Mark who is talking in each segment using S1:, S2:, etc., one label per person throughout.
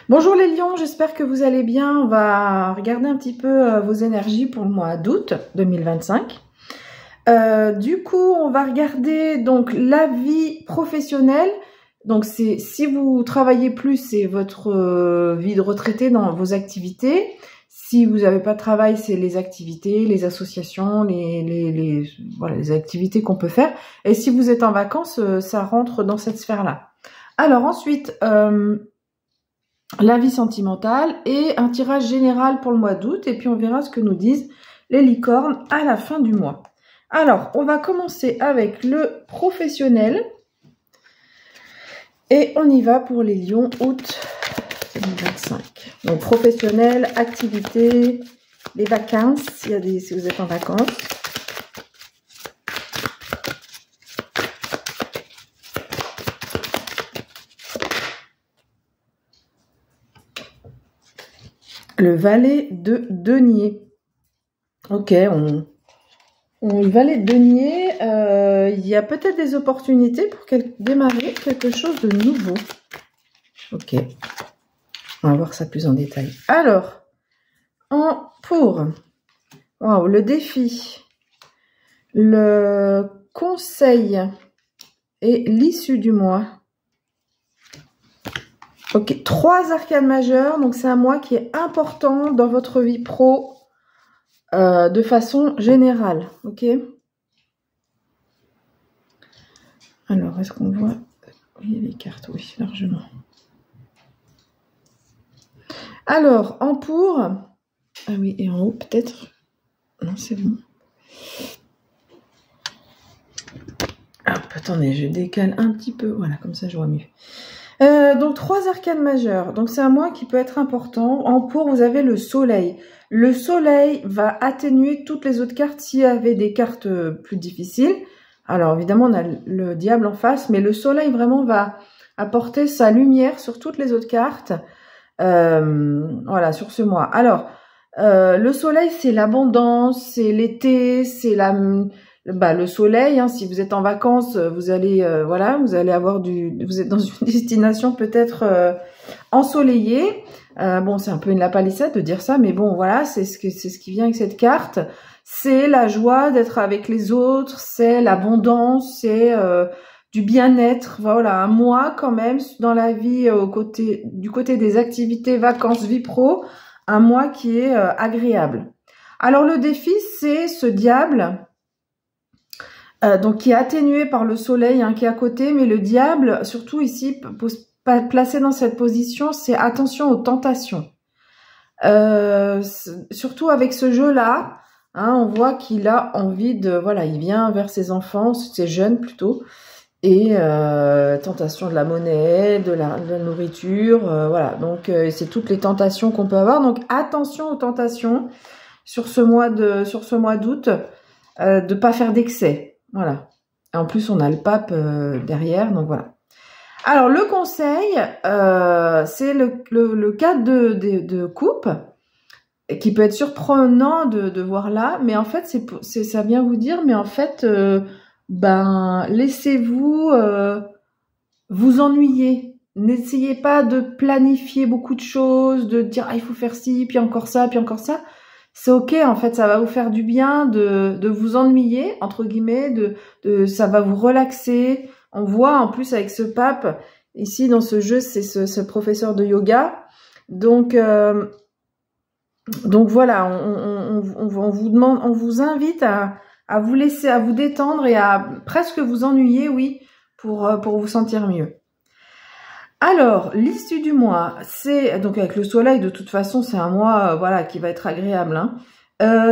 S1: Bonjour les lions, j'espère que vous allez bien. On va regarder un petit peu vos énergies pour le mois d'août 2025. Du coup, on va regarder donc la vie professionnelle. Donc c'est si vous travaillez plus, c'est votre vie de retraité dans vos activités. Si vous n'avez pas de travail, c'est les activités, les associations, voilà, les activités qu'on peut faire. Et si vous êtes en vacances, ça rentre dans cette sphère-là. Alors ensuite, la vie sentimentale et un tirage général pour le mois d'août. Et puis on verra ce que nous disent les licornes à la fin du mois. Alors, on va commencer avec le professionnel. Et on y va pour les lions août 2025. Donc, professionnel, activité, les vacances, si vous êtes en vacances. Le valet de denier. Ok, le valet de denier, il y a peut-être des opportunités pour démarrer quelque chose de nouveau. Ok, on va voir ça plus en détail. Alors, le défi, le conseil et l'issue du mois. Ok, 3 arcanes majeures, donc c'est un mois qui est important dans votre vie pro de façon générale, ok. Alors, est-ce qu'on voit les cartes? Oui, largement. Alors, en pour, ah oui, et en haut peut-être, non c'est bon. Hop, attendez, je décale un petit peu, voilà, comme ça je vois mieux. Donc 3 arcanes majeures, donc c'est un mois qui peut être important. En pour, vous avez le soleil. Le soleil va atténuer toutes les autres cartes s'il y avait des cartes plus difficiles. Alors évidemment, on a le diable en face, mais le soleil vraiment va apporter sa lumière sur toutes les autres cartes. Voilà, sur ce mois. Alors, le soleil, c'est l'abondance, c'est l'été, c'est le soleil, hein. Si vous êtes en vacances, vous allez voilà, vous allez avoir vous êtes dans une destination peut-être ensoleillée. Bon, c'est un peu une lapalissade de dire ça, mais bon, voilà, c'est ce qui vient avec cette carte. C'est la joie d'être avec les autres, c'est l'abondance, c'est du bien-être. Voilà, un mois quand même dans la vie du côté des activités, vacances, vie pro, un mois qui est agréable. Alors le défi, c'est ce diable. Donc qui est atténué par le soleil qui est à côté, mais le diable, surtout ici, placé dans cette position, c'est attention aux tentations. Surtout avec ce jeu-là, on voit qu'il a envie de, voilà, il vient vers ses enfants, ses jeunes plutôt, et tentation de la monnaie, de la nourriture, voilà. Donc c'est toutes les tentations qu'on peut avoir. Donc attention aux tentations sur ce mois d'août, de pas faire d'excès. Voilà. Et en plus, on a le pape derrière, donc voilà. Alors, le conseil, c'est le cas de coupe, qui peut être surprenant de voir là, mais en fait, ça vient vous dire, mais en fait, laissez-vous vous ennuyer. N'essayez pas de planifier beaucoup de choses, de dire, il faut faire ci, puis encore ça, puis encore ça. C'est ok, en fait, ça va vous faire du bien de vous ennuyer, entre guillemets, ça va vous relaxer. On voit en plus avec ce pape, ici dans ce jeu, c'est ce professeur de yoga. Donc voilà, on vous invite à vous laisser, à vous détendre et à presque vous ennuyer, oui, pour vous sentir mieux. Alors, l'issue du mois, c'est donc avec le soleil, de toute façon, c'est un mois voilà, qui va être agréable.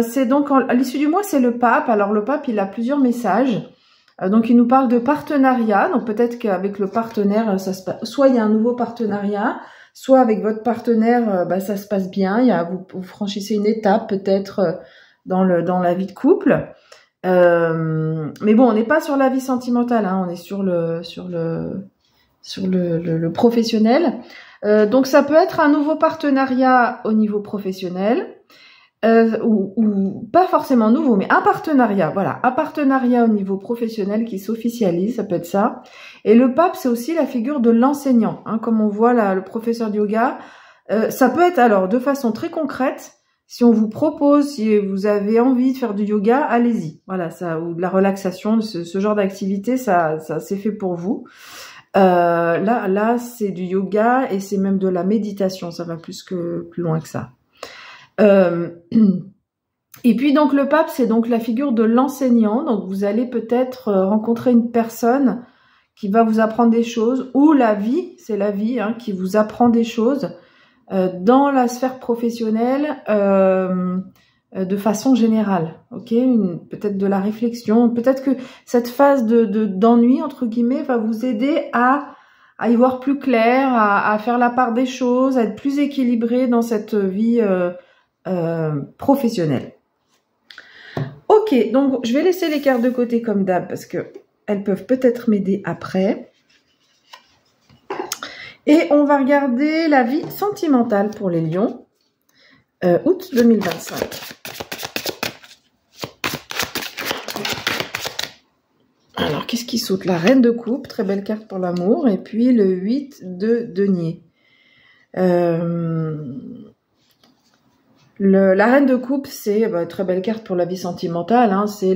S1: C'est donc, à l'issue du mois, c'est le pape. Alors, le pape, il a plusieurs messages. Donc, il nous parle de partenariat. Donc, peut-être qu'avec le partenaire, soit il y a un nouveau partenariat, soit avec votre partenaire, ça se passe bien. Vous franchissez une étape, peut-être, dans la vie de couple. Mais bon, on n'est pas sur la vie sentimentale, on est sur le professionnel. Donc ça peut être un nouveau partenariat au niveau professionnel, ou pas forcément nouveau, mais un partenariat, voilà, un partenariat au niveau professionnel qui s'officialise, ça peut être ça. Et le pape, c'est aussi la figure de l'enseignant, comme on voit là, le professeur de yoga, Ça peut être alors de façon très concrète. Si on vous propose, si vous avez envie de faire du yoga, allez-y. Voilà, ça, ou de la relaxation, ce genre d'activité, ça c'est fait pour vous. Là, c'est du yoga et c'est même de la méditation. Ça va plus loin que ça. Et puis donc le pape, c'est donc la figure de l'enseignant. Donc vous allez peut-être rencontrer une personne qui va vous apprendre des choses, ou la vie, c'est la vie qui vous apprend des choses. Dans la sphère professionnelle de façon générale, ok, peut-être de la réflexion, peut-être que cette phase d'ennui entre guillemets va vous aider à y voir plus clair, à faire la part des choses, à être plus équilibré dans cette vie professionnelle. Ok, donc je vais laisser les cartes de côté comme d'hab parce que elles peuvent peut-être m'aider après. Et on va regarder la vie sentimentale pour les lions, août 2025. Alors, qu'est-ce qui saute? La reine de coupe, très belle carte pour l'amour, et puis le 8 de denier. La reine de coupe, c'est très belle carte pour la vie sentimentale, c'est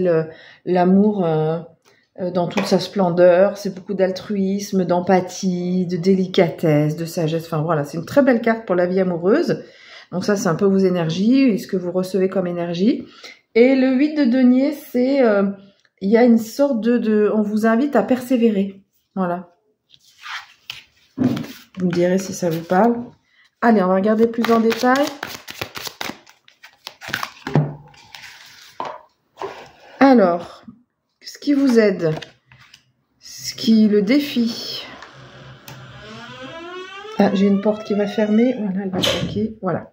S1: l'amour... dans toute sa splendeur, c'est beaucoup d'altruisme, d'empathie, de délicatesse, de sagesse, enfin voilà, c'est une très belle carte pour la vie amoureuse. Donc ça, c'est un peu vos énergies, et ce que vous recevez comme énergie. Et le 8 de denier, c'est, il y a une sorte on vous invite à persévérer, voilà. Vous me direz si ça vous parle. Allez, on va regarder plus en détail. Alors... ce qui vous aide, le défi. Ah, j'ai une porte qui va fermer. Voilà, elle va claquer. Voilà,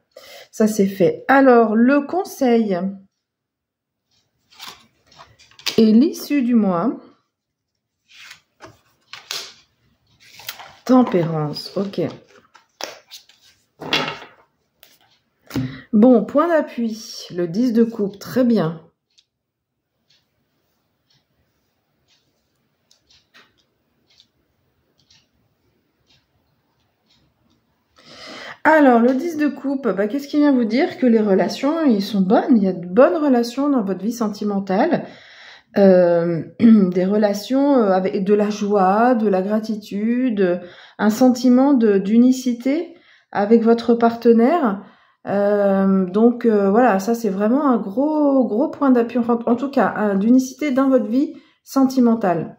S1: ça c'est fait. Alors, le conseil et l'issue du mois. Tempérance, ok. Bon, point d'appui. Le 10 de coupe, très bien. Alors, le 10 de coupe, qu'est-ce qui vient vous dire? Que les relations, ils sont bonnes. Il y a de bonnes relations dans votre vie sentimentale. Des relations avec de la joie, de la gratitude, un sentiment d'unicité avec votre partenaire. Donc, voilà, ça, c'est vraiment un gros point d'appui. Enfin, en tout cas, d'unicité dans votre vie sentimentale.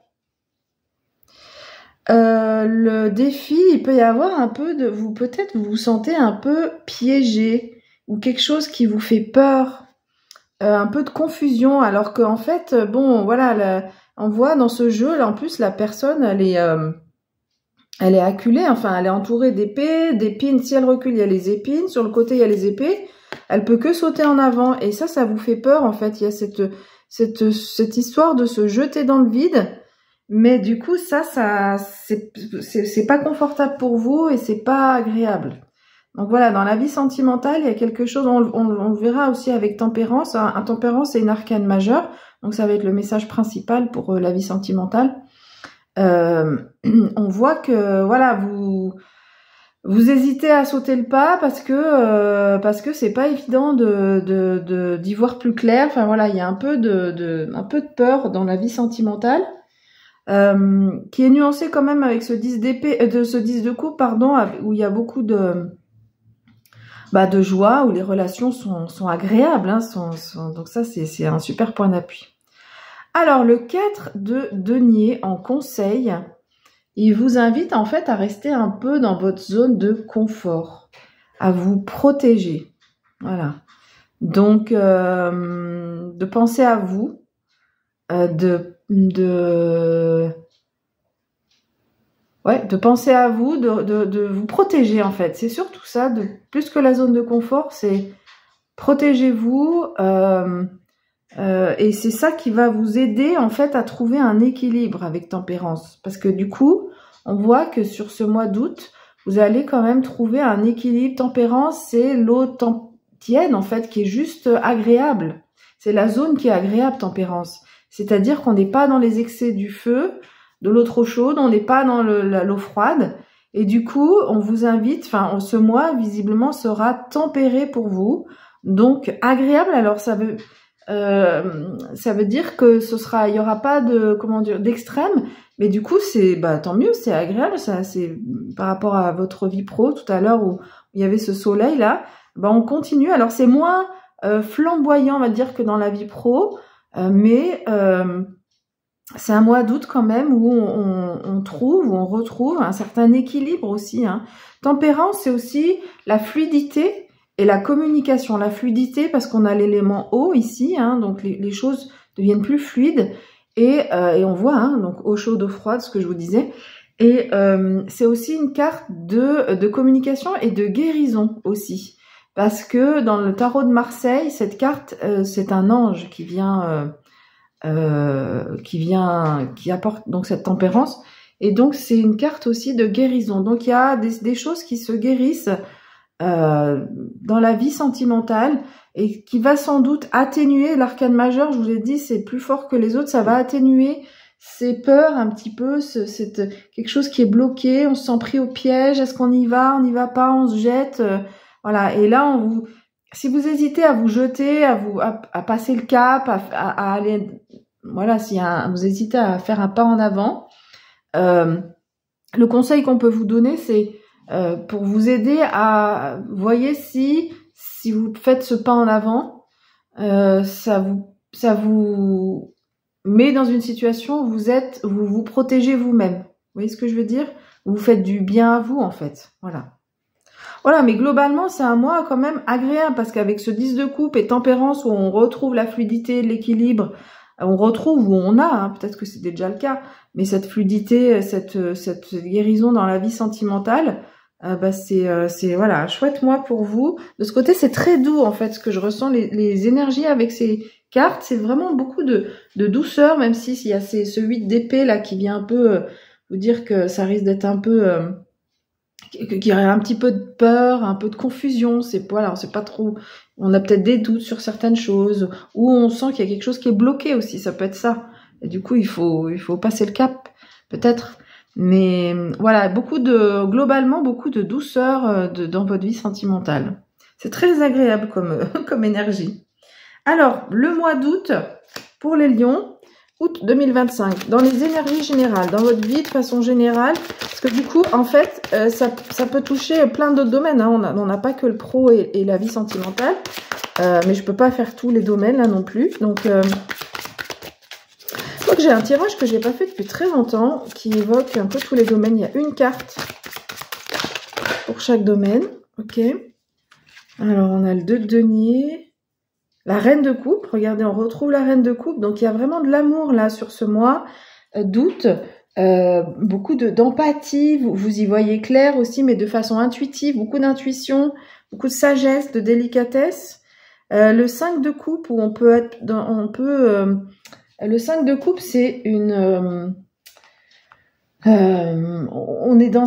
S1: Le défi, il peut y avoir un peu de... peut-être vous vous sentez un peu piégé ou quelque chose qui vous fait peur, un peu de confusion, alors qu'en fait, bon, voilà, on voit dans ce jeu, là, en plus, la personne, elle est acculée, enfin, elle est entourée d'épées, d'épines. Si elle recule, il y a les épines. Sur le côté, il y a les épées. Elle peut que sauter en avant. Et ça vous fait peur, en fait. Il y a cette histoire de se jeter dans le vide. Mais du coup, ça c'est pas confortable pour vous et c'est pas agréable. Donc voilà, dans la vie sentimentale, il y a quelque chose, on le verra aussi avec tempérance. Un tempérance, c'est une arcane majeure. Donc ça va être le message principal pour la vie sentimentale. On voit que, voilà, vous hésitez à sauter le pas parce que c'est pas évident d'y voir plus clair. Enfin voilà, il y a un peu de peur dans la vie sentimentale. Qui est nuancé quand même avec ce 10 d'épée, ce 10 de coupe, pardon, où il y a beaucoup de joie, où les relations sont agréables, donc ça c'est un super point d'appui. Alors le 4 de denier en conseil, il vous invite en fait à rester un peu dans votre zone de confort, à vous protéger, voilà. Donc de penser à vous, de penser à vous, de vous protéger en fait. C'est surtout ça, plus que la zone de confort, c'est protégez-vous et c'est ça qui va vous aider en fait à trouver un équilibre avec tempérance. Parce que du coup, on voit que sur ce mois d'août, vous allez quand même trouver un équilibre. Tempérance, c'est l'eau tiède en fait qui est juste agréable. C'est la zone qui est agréable, tempérance. C'est-à-dire qu'on n'est pas dans les excès du feu, de l'eau trop chaude, on n'est pas dans l'eau froide. Et du coup, on vous invite, enfin, ce mois, visiblement, sera tempéré pour vous. Donc, agréable. Alors, ça veut dire que il y aura pas de, comment dire, d'extrême. Mais du coup, tant mieux, c'est agréable. Ça, c'est par rapport à votre vie pro tout à l'heure où il y avait ce soleil là. On continue. Alors, c'est moins flamboyant, on va dire, que dans la vie pro, mais c'est un mois d'août quand même où on retrouve un certain équilibre aussi. Hein. Tempérance, c'est aussi la fluidité et la communication. La fluidité parce qu'on a l'élément eau ici, hein, donc les choses deviennent plus fluides et on voit, hein, donc eau chaude, eau froide, ce que je vous disais. Et c'est aussi une carte de communication et de guérison aussi. Parce que dans le tarot de Marseille, cette carte, c'est un ange qui apporte donc cette tempérance, et donc c'est une carte aussi de guérison. Donc il y a des choses qui se guérissent dans la vie sentimentale et qui va sans doute atténuer l'arcane majeur. Je vous ai dit, c'est plus fort que les autres, ça va atténuer ces peurs un petit peu, quelque chose qui est bloqué, on se sent pris au piège, est-ce qu'on y va, on n'y va pas, on se jette, voilà. Et là, si vous hésitez à vous jeter, à passer le cap, à aller, voilà, vous hésitez à faire un pas en avant, le conseil qu'on peut vous donner, c'est pour vous aider voyez si vous faites ce pas en avant, ça vous met dans une situation où vous vous protégez vous-même. Vous voyez ce que je veux dire? Vous faites du bien à vous, en fait. Voilà. Voilà, mais globalement, c'est un mois quand même agréable parce qu'avec ce 10 de coupe et tempérance où on retrouve la fluidité, l'équilibre, on retrouve où on a, hein, peut-être que c'était déjà le cas, mais cette fluidité, cette guérison dans la vie sentimentale, c'est voilà, un chouette mois pour vous. De ce côté, c'est très doux en fait, ce que je ressens, les énergies avec ces cartes, c'est vraiment beaucoup de douceur, même s'il y a ce 8 d'épée là qui vient un peu vous dire que ça risque d'être un peu qu'il y aurait un petit peu de peur, un peu de confusion, voilà, on sait pas trop, on a peut-être des doutes sur certaines choses, ou on sent qu'il y a quelque chose qui est bloqué aussi, ça peut être ça. Et du coup, il faut passer le cap, peut-être. Mais voilà, globalement, beaucoup de douceur dans votre vie sentimentale. C'est très agréable comme énergie. Alors, le mois d'août, pour les lions, août 2025, dans les énergies générales, dans votre vie de façon générale, parce que du coup, en fait, ça peut toucher plein d'autres domaines. Hein. On n'a pas que le pro et la vie sentimentale, mais je peux pas faire tous les domaines là non plus. Donc, je crois que j'ai un tirage que j'ai pas fait depuis très longtemps, qui évoque un peu tous les domaines. Il y a une carte pour chaque domaine. Ok. Alors, on a le 2 de denier. La reine de coupe, regardez, on retrouve la reine de coupe. Donc, il y a vraiment de l'amour là sur ce mois d'août. Beaucoup d'empathie, vous y voyez clair aussi, mais de façon intuitive. Beaucoup d'intuition, beaucoup de sagesse, de délicatesse. Le 5 de coupe, où le 5 de coupe, c'est on est dans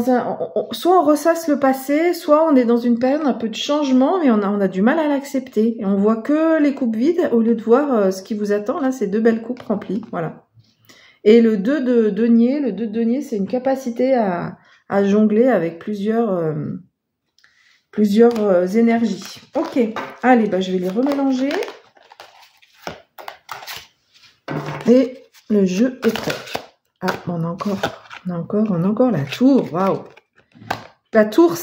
S1: soit on ressasse le passé, soit on est dans une période un peu de changement, mais on a du mal à l'accepter. Et on voit que les coupes vides au lieu de voir ce qui vous attend. Là, c'est 2 belles coupes remplies. Voilà. Et le 2 de denier, c'est une capacité à jongler avec plusieurs énergies. Ok. Allez, je vais les remélanger. Et le jeu est prêt. Ah, on a encore la tour. Waouh. La tour,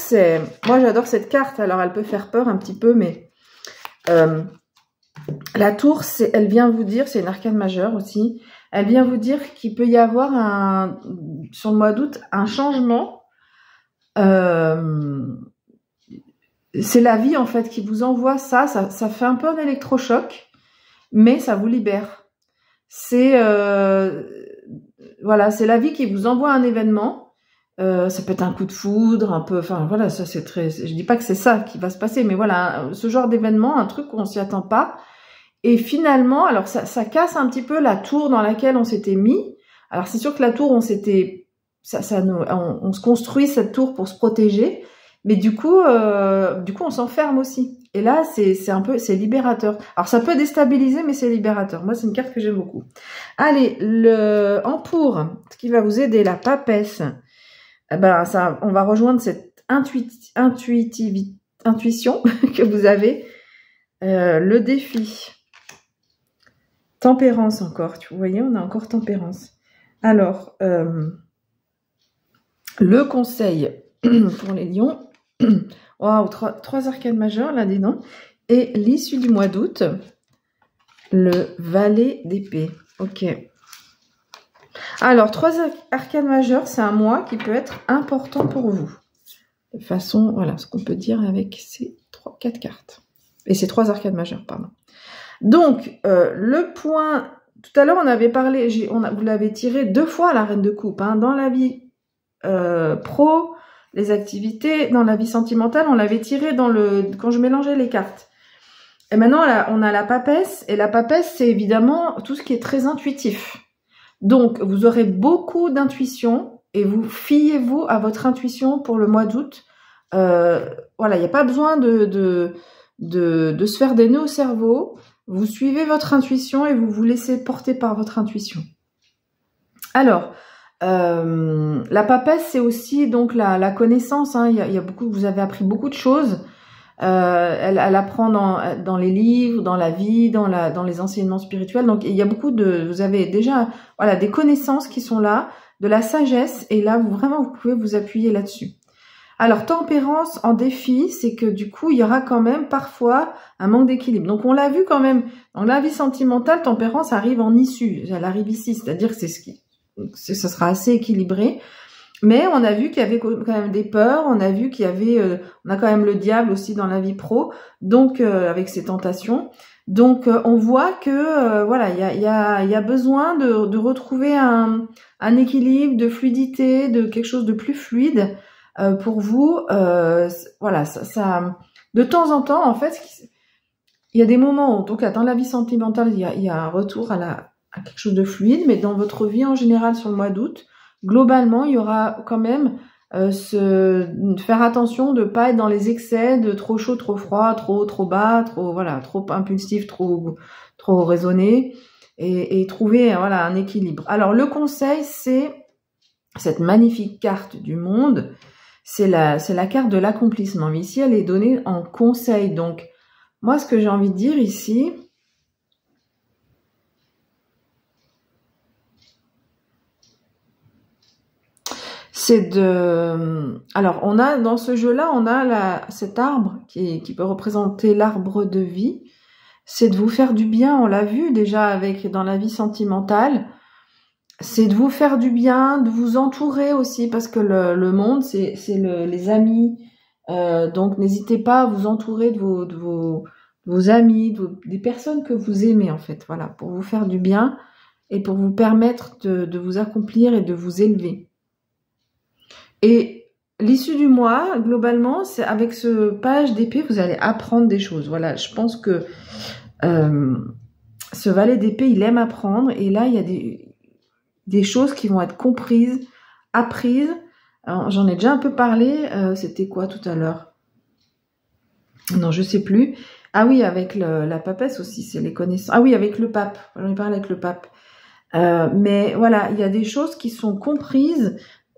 S1: moi, j'adore cette carte. Alors, elle peut faire peur un petit peu, mais la tour, elle vient vous dire, c'est une arcane majeure aussi. Elle vient vous dire qu'il peut y avoir sur le mois d'août, un changement. C'est la vie, en fait, qui vous envoie ça fait un peu un électrochoc, mais ça vous libère. Voilà, c'est la vie qui vous envoie un événement. Ça peut être un coup de foudre, un peu, enfin voilà, ça c'est très, je dis pas que c'est ça qui va se passer, mais voilà, ce genre d'événement, un truc où on s'y attend pas. Et finalement, alors ça casse un petit peu la tour dans laquelle on s'était mis. Alors c'est sûr que la tour, on se construit cette tour pour se protéger, mais du coup on s'enferme aussi. Et là, c'est libérateur. Alors ça peut déstabiliser, mais c'est libérateur. Moi, c'est une carte que j'aime beaucoup. Allez, ce qui va vous aider, la papesse. eh ben, on va rejoindre cette intuition que vous avez. Le défi. Tempérance encore. Vous voyez, on a encore tempérance. Alors, le conseil pour les lions. Waouh, trois arcanes majeures là-dedans. Et l'issue du mois d'août, le valet d'épée. Ok. Alors, 3 arcanes majeures, c'est un mois qui peut être important pour vous. De façon, voilà, ce qu'on peut dire avec ces 4 cartes. Et ces 3 arcanes majeures, pardon. Donc, le point... Tout à l'heure, on avait parlé, vous l'avez tiré 2 fois, la reine de coupe. Hein, dans la vie pro, les activités, dans la vie sentimentale, on l'avait tiré quand je mélangeais les cartes. Et maintenant, là, on a la papesse. Et la papesse, c'est évidemment tout ce qui est très intuitif. Donc, vous aurez beaucoup d'intuition et vous fiez-vous à votre intuition pour le mois d'août. Voilà, il n'y a pas besoin de se faire des nœuds au cerveau. Vous suivez votre intuition et vous vous laissez porter par votre intuition. Alors, la papesse, c'est aussi donc la connaissance. Hein. Il y a beaucoup, vous avez appris beaucoup de choses. Elle apprend dans les livres, dans la vie, dans les enseignements spirituels. Donc, il y a beaucoup vous avez déjà, voilà, des connaissances qui sont là, de la sagesse, et là, vous pouvez vous appuyer là-dessus. Alors, tempérance en défi, c'est que du coup, il y aura quand même parfois un manque d'équilibre. Donc, on l'a vu quand même, dans la vie sentimentale, tempérance arrive en issue. Elle arrive ici, c'est-à-dire que ça sera assez équilibré. Mais on a vu qu'il y avait quand même des peurs, on a vu qu'il y avait, on a quand même le diable aussi dans la vie pro, donc avec ses tentations. Donc on voit que voilà, il y a besoin de retrouver un équilibre, de fluidité, de quelque chose de plus fluide pour vous. Voilà, ça, de temps en temps, en fait, il y a des moments, en tout cas dans la vie sentimentale, il y a un retour à quelque chose de fluide, mais dans votre vie en général sur le mois d'août, globalement, il y aura quand même faire attention de pas être dans les excès de trop chaud, trop froid, trop bas, trop impulsif, trop raisonné, et trouver voilà un équilibre. Alors le conseil, c'est cette magnifique carte du monde, c'est la carte de l'accomplissement. Mais ici, elle est donnée en conseil. Donc moi, ce que j'ai envie de dire ici, alors on a dans ce jeu-là, on a cet arbre qui peut représenter l'arbre de vie. C'est de vous faire du bien. On l'a vu déjà dans la vie sentimentale. C'est de vous faire du bien, de vous entourer aussi, parce que le monde, c'est les amis. Donc n'hésitez pas à vous entourer de vos amis, des personnes que vous aimez en fait. Voilà, pour vous faire du bien et pour vous permettre de vous accomplir et de vous élever. Et l'issue du mois, globalement, c'est avec ce page d'épée, vous allez apprendre des choses. Voilà, je pense que ce valet d'épée, il aime apprendre. Et là, il y a des choses qui vont être comprises, apprises. J'en ai déjà un peu parlé. C'était quoi tout à l'heure? Non, je sais plus. Ah oui, avec la papesse aussi, c'est les connaissances. Ah oui, avec le pape. J'en ai parlé avec le pape. Mais voilà, il y a des choses qui sont comprises.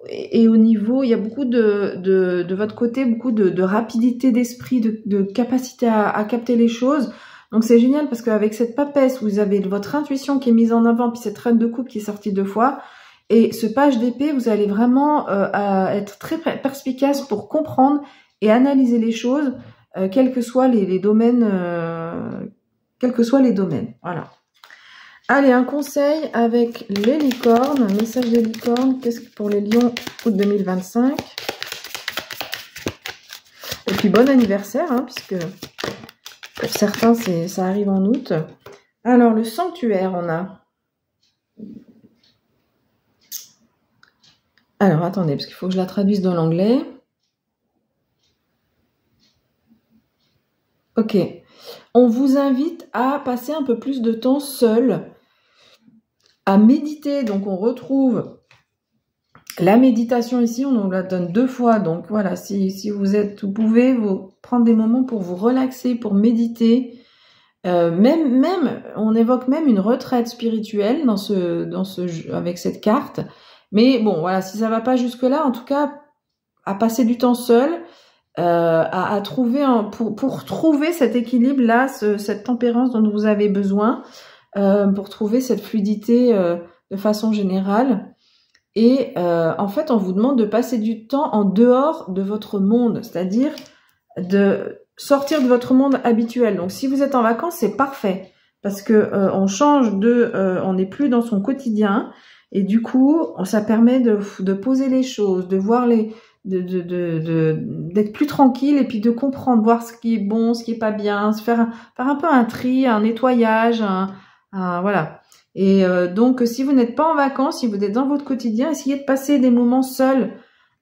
S1: Et au niveau, il y a beaucoup de votre côté, beaucoup de rapidité d'esprit, de capacité à capter les choses. Donc c'est génial parce qu'avec cette papesse, vous avez votre intuition qui est mise en avant, puis cette reine de coupe qui est sortie 2 fois. Et ce page d'épée, vous allez vraiment être très perspicace pour comprendre et analyser les choses, quels que soient les domaines. Voilà. Allez, un conseil avec les licornes, un message des licornes, qu'est-ce que pour les lions, août 2025. Et puis bon anniversaire, hein, puisque pour certains, ça arrive en août. Alors, le sanctuaire, on a... Alors, attendez, parce qu'il faut que je la traduise dans l'anglais. Ok. On vous invite à passer un peu plus de temps seul, à méditer. Donc, on retrouve la méditation ici. On nous la donne 2 fois. Donc, voilà, si vous pouvez vous prendre des moments pour vous relaxer, pour méditer. On évoque même une retraite spirituelle dans ce jeu, avec cette carte. Mais bon, voilà, si ça va pas jusque-là, en tout cas, à passer du temps seul, à trouver pour trouver cet équilibre là, cette tempérance dont vous avez besoin, pour trouver cette fluidité de façon générale. Et en fait, on vous demande de passer du temps en dehors de votre monde, c'est-à-dire de sortir de votre monde habituel. Donc, si vous êtes en vacances, c'est parfait parce que on change on n'est plus dans son quotidien et du coup, ça permet de poser les choses, de voir d'être plus tranquille et puis de comprendre, voir ce qui est bon, ce qui est pas bien, faire un peu un tri, un nettoyage, voilà. Et donc, si vous n'êtes pas en vacances, si vous êtes dans votre quotidien, essayez de passer des moments seuls,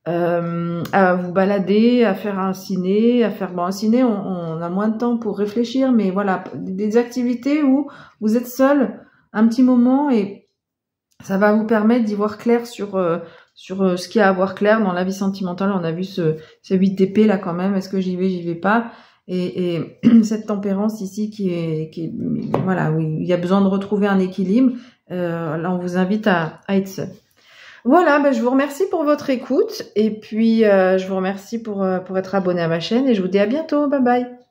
S1: à vous balader, à faire un ciné, un ciné, on a moins de temps pour réfléchir, mais voilà, des activités où vous êtes seul un petit moment et ça va vous permettre d'y voir clair sur ce qu'il y a à voir clair dans la vie sentimentale. On a vu ce 8 d'épée là quand même, est-ce que j'y vais pas? Et cette tempérance ici qui est voilà, où il y a besoin de retrouver un équilibre, là on vous invite à être seul. Voilà, je vous remercie pour votre écoute et puis je vous remercie pour être abonné à ma chaîne et je vous dis à bientôt, bye bye.